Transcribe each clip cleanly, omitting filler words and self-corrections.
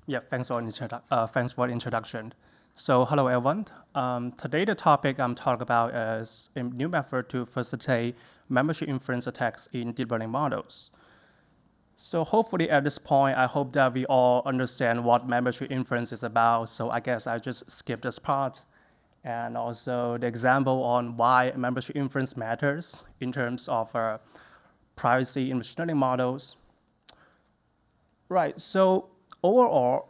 Yeah, thanks for the introduction. So hello everyone. Today the topic I'm talking about is a new method to facilitate membership inference attacks in deep learning models. So hopefully at this point, I hope that we all understand what membership inference is about. So I guess I just skip this part. And also the example on why membership inference matters in terms of privacy in machine learning models. Right, so overall,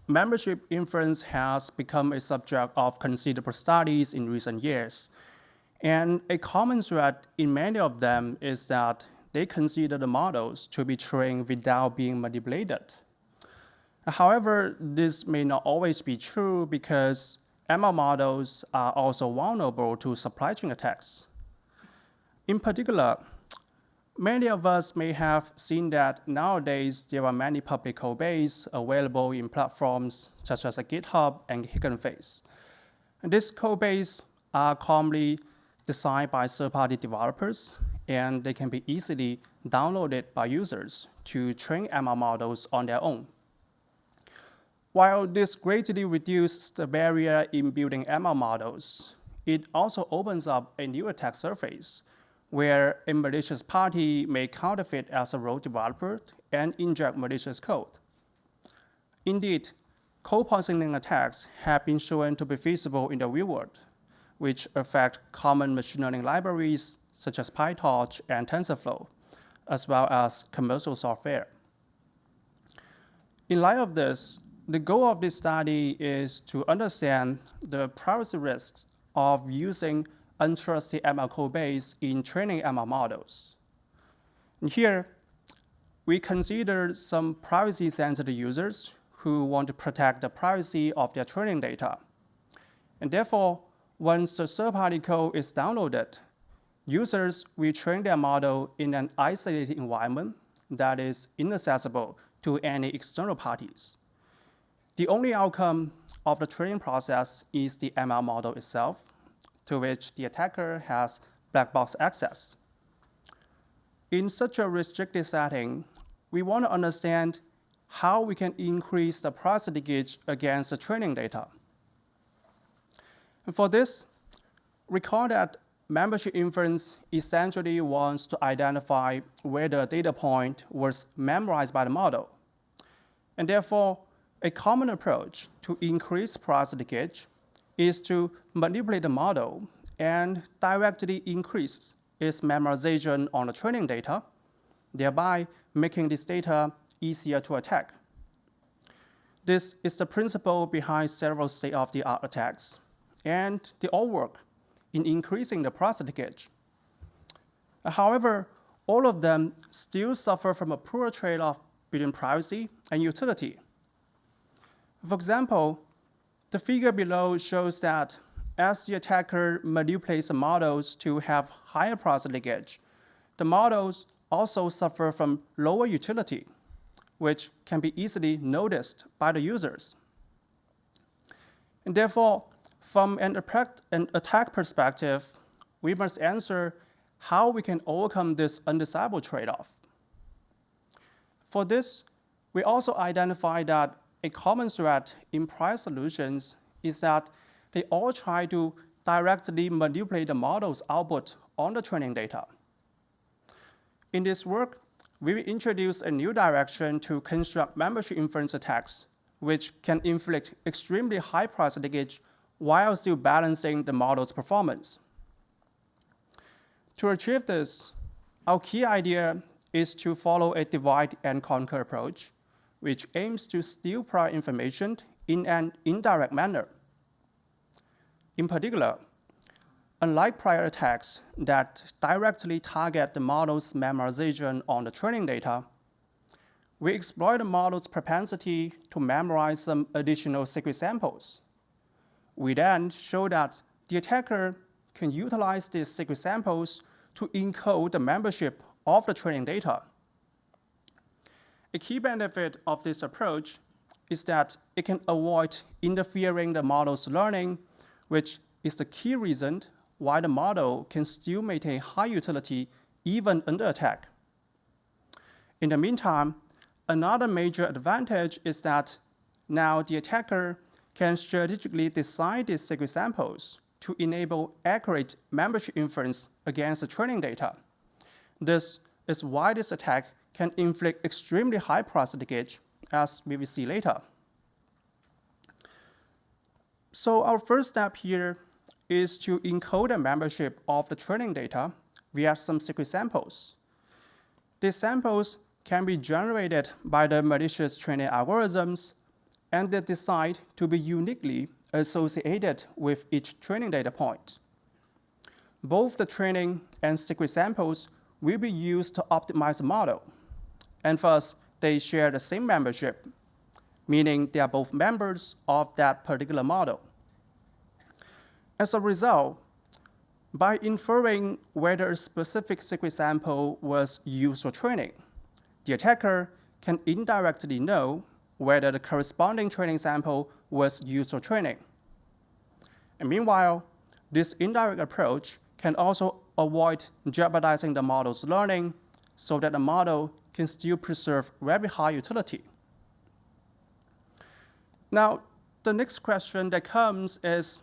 membership inference has become a subject of considerable studies in recent years. And a common thread in many of them is that they consider the models to be trained without being manipulated. However, this may not always be true because ML models are also vulnerable to supply chain attacks. In particular, many of us may have seen that nowadays there are many public codebase available in platforms such as GitHub and Hugging Face. And these codebase are commonly designed by third-party developers, and they can be easily downloaded by users to train ML models on their own. While this greatly reduces the barrier in building ML models, it also opens up a new attack surface where a malicious party may counterfeit as a role developer and inject malicious code. Indeed, code poisoning attacks have been shown to be feasible in the real world, which affect common machine learning libraries such as PyTorch and TensorFlow, as well as commercial software. In light of this, the goal of this study is to understand the privacy risks of using untrusted ML codebase in training ML models. And here, we consider some privacy-sensitive users who want to protect the privacy of their training data. And therefore, once the third-party code is downloaded, users will train their model in an isolated environment that is inaccessible to any external parties. The only outcome of the training process is the ML model itself, to which the attacker has black box access. In such a restricted setting, we want to understand how we can increase the privacy leakage against the training data. And for this, recall that membership inference essentially wants to identify whether a data point was memorized by the model. And therefore, a common approach to increase privacy leakage is to manipulate the model and directly increase its memorization on the training data, thereby making this data easier to attack. This is the principle behind several state-of-the-art attacks, and they all work in increasing the privacy leakage. However, all of them still suffer from a poor trade-off between privacy and utility. For example, the figure below shows that as the attacker manipulates the models to have higher privacy leakage, the models also suffer from lower utility, which can be easily noticed by the users. And therefore, from an attack perspective, we must answer how we can overcome this undesirable trade-off. For this, we also identify that a common thread in prior solutions is that they all try to directly manipulate the model's output on the training data. In this work, we will introduce a new direction to construct membership inference attacks, which can inflict extremely high privacy leakage while still balancing the model's performance. To achieve this, our key idea is to follow a divide and conquer approach, which aims to steal prior information in an indirect manner. In particular, unlike prior attacks that directly target the model's memorization on the training data, we exploit the model's propensity to memorize some additional secret samples. We then show that the attacker can utilize these secret samples to encode the membership of the training data. A key benefit of this approach is that it can avoid interfering the model's learning, which is the key reason why the model can still maintain high utility even under attack. In the meantime, another major advantage is that Now, the attacker can strategically design these secret samples to enable accurate membership inference against the training data. This is why this attack can inflict extremely high price leakage, as we will see later. So our first step here is to encode the membership of the training data via some secret samples. These samples can be generated by the malicious training algorithms, and they're designed to be uniquely associated with each training data point. Both the training and secret samples will be used to optimize the model, and thus they share the same membership, meaning they are both members of that particular model. As a result, by inferring whether a specific secret sample was used for training, the attacker can indirectly know whether the corresponding training sample was used for training. And meanwhile, this indirect approach can also avoid jeopardizing the model's learning so that the model can still preserve very high utility. Now, the next question that comes is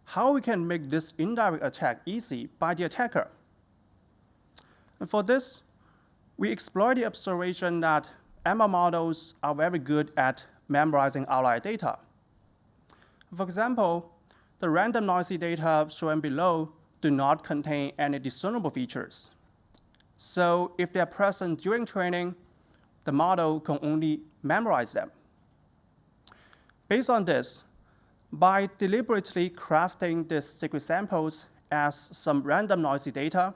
how we can make this indirect attack easy by the attacker. And for this, we explore the observation that ML models are very good at memorizing outlier data. For example, the random noisy data shown below do not contain any discernible features. So if they are present during training, the model can only memorize them. Based on this, by deliberately crafting these secret samples as some random noisy data,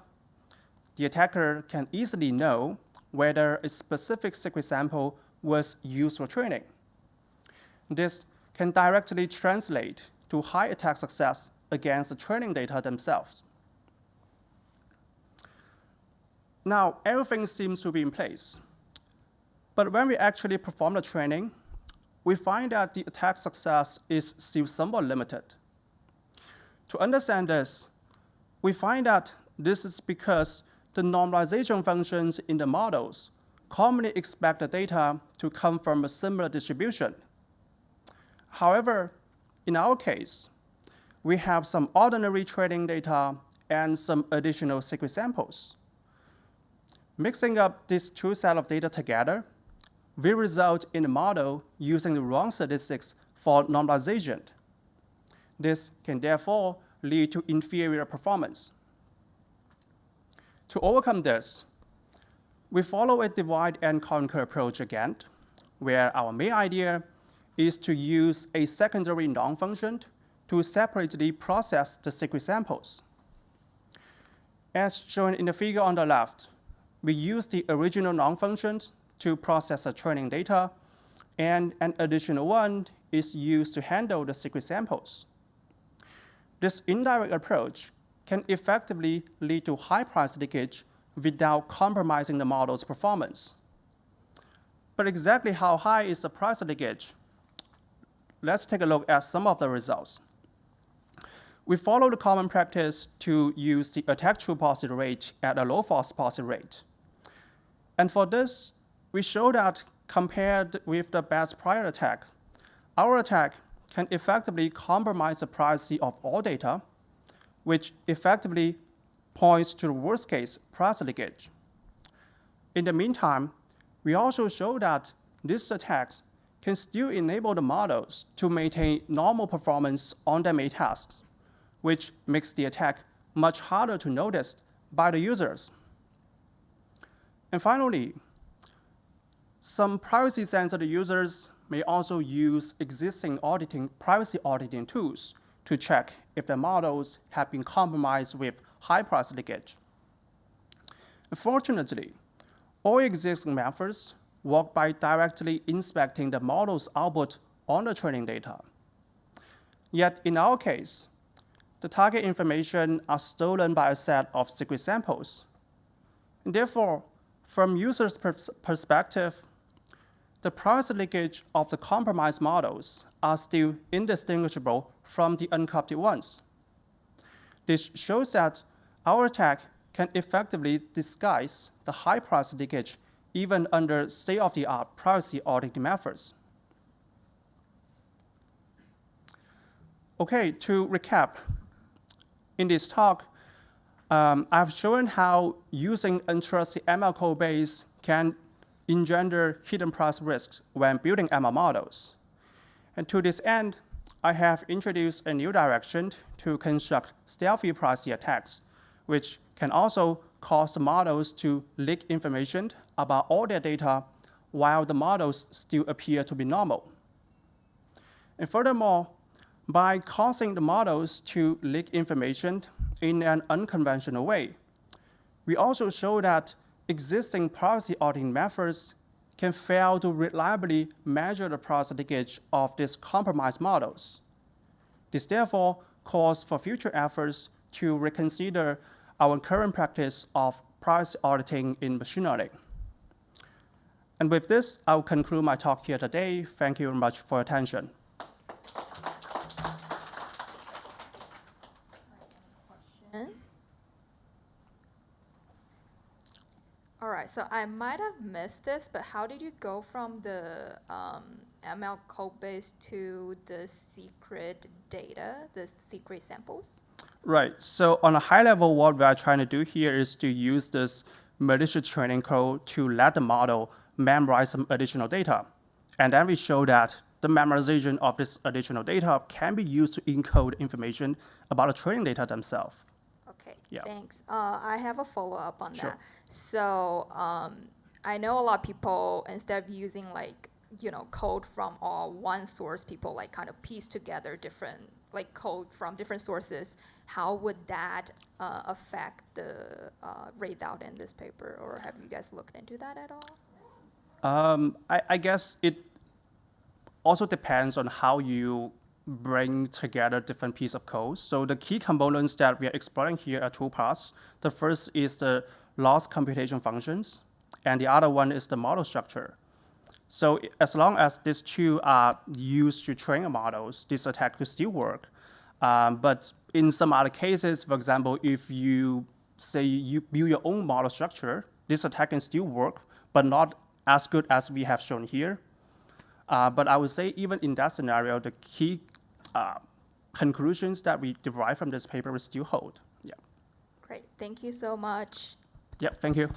the attacker can easily know whether a specific secret sample was used for training. This can directly translate to high attack success against the training data themselves. Now, everything seems to be in place. But when we actually perform the training, we find that the attack success is still somewhat limited. To understand this, we find that this is because the normalization functions in the models commonly expect the data to come from a similar distribution. However, in our case, we have some ordinary training data and some additional secret samples. Mixing up these two sets of data together will result in a model using the wrong statistics for normalization. This can therefore lead to inferior performance. To overcome this, we follow a divide and conquer approach again, where our main idea is to use a secondary norm function to separately process the secret samples. As shown in the figure on the left, we use the original norm functions to process the training data, and an additional one is used to handle the secret samples. This indirect approach can effectively lead to high price leakage without compromising the model's performance. But exactly how high is the price leakage? Let's take a look at some of the results. We follow the common practice to use the attack true positive rate at a low false positive rate. And for this, we show that compared with the best prior attack, our attack can effectively compromise the privacy of all data, which effectively points to the worst case price leakage. In the meantime, we also show that these attacks can still enable the models to maintain normal performance on their main tasks, which makes the attack much harder to notice by the users. And finally, some privacy-sensitive users may also use existing privacy auditing tools to check if the models have been compromised with high price leakage. Unfortunately, all existing methods work by directly inspecting the model's output on the training data. Yet in our case, the target information are stolen by a set of secret samples. And therefore, from users' perspective, the privacy leakage of the compromised models are still indistinguishable from the uncorrupted ones. This shows that our attack can effectively disguise the high price leakage even under state-of-the-art privacy auditing methods. Okay, to recap, in this talk, I've shown how using untrusted ML code base can engender hidden price risks when building ML models. And to this end, I have introduced a new direction to construct stealthy privacy attacks, which can also cause the models to leak information about all their data while the models still appear to be normal. And furthermore, by causing the models to leak information in an unconventional way, we also show that existing privacy auditing methods can fail to reliably measure the privacy leakage of these compromised models. This therefore calls for future efforts to reconsider our current practice of privacy auditing in machine learning. And with this, I'll conclude my talk here today. Thank you very much for your attention. All right, so I might have missed this, but how did you go from the ML code base to the secret data, the secret samples? Right, so on a high level, what we are trying to do here is to use this malicious training code to let the model memorize some additional data. And then we show that the memorization of this additional data can be used to encode information about the training data themselves. Okay, Yeah. thanks. I have a follow-up on Sure. that. So I know a lot of people, instead of using code from all one source, people kind of piece together different code from different sources. How would that affect the readout in this paper, or have you guys looked into that at all? I guess it also depends on how you bring together different pieces of code. So the key components that we are exploring here are two parts. The first is the loss computation functions, and the other one is the model structure. So as long as these two are used to train models, this attack could still work. But in some other cases, for example, if you say you build your own model structure, this attack can still work, but not as good as we have shown here. But I would say even in that scenario, the key conclusions that we derive from this paper will still hold. Yeah. Great, thank you so much. Yeah, thank you.